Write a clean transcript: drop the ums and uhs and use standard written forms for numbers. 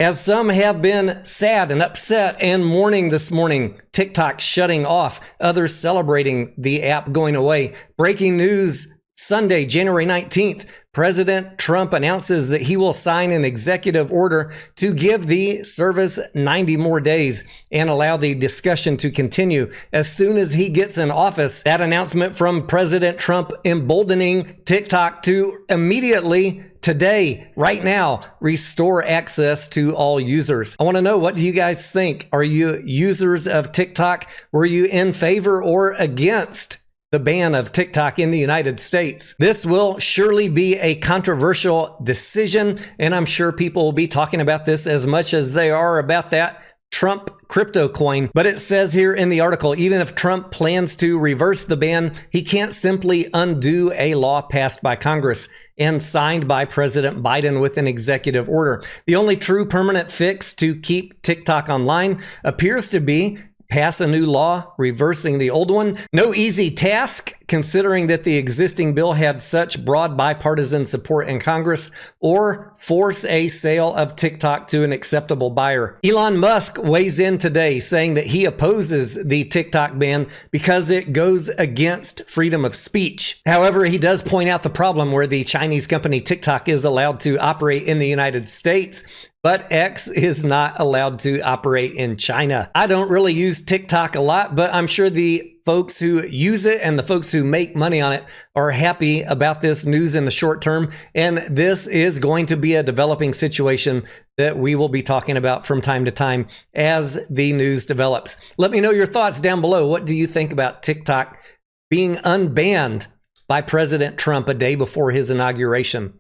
As some have been sad and upset and mourning this morning, TikTok shutting off, others celebrating the app going away. Breaking news Sunday, January 19th, President Trump announces that he will sign an executive order to give the service 90 more days and allow the discussion to continue as soon as he gets in office. That announcement from President Trump emboldening TikTok to immediately today, right now, restore access to all users. I want to know, what do you guys think? Are you users of TikTok? Were you in favor or against the ban of TikTok in the United States? This will surely be a controversial decision, and I'm sure people will be talking about this as much as they are about that Trump crypto coin. But it says here in the article, even if Trump plans to reverse the ban, he can't simply undo a law passed by Congress and signed by President Biden with an executive order. The only true permanent fix to keep TikTok online appears to be pass a new law reversing the old one. No easy task, considering that the existing bill had such broad bipartisan support in Congress, or force a sale of TikTok to an acceptable buyer. Elon Musk weighs in today saying that he opposes the TikTok ban because it goes against freedom of speech. However, he does point out the problem where the Chinese company TikTok is allowed to operate in the United States, but X is not allowed to operate in China. I don't really use TikTok a lot, but I'm sure the folks who use it and the folks who make money on it are happy about this news in the short term. And this is going to be a developing situation that we will be talking about from time to time as the news develops. Let me know your thoughts down below. What do you think about TikTok being unbanned by President Trump a day before his inauguration?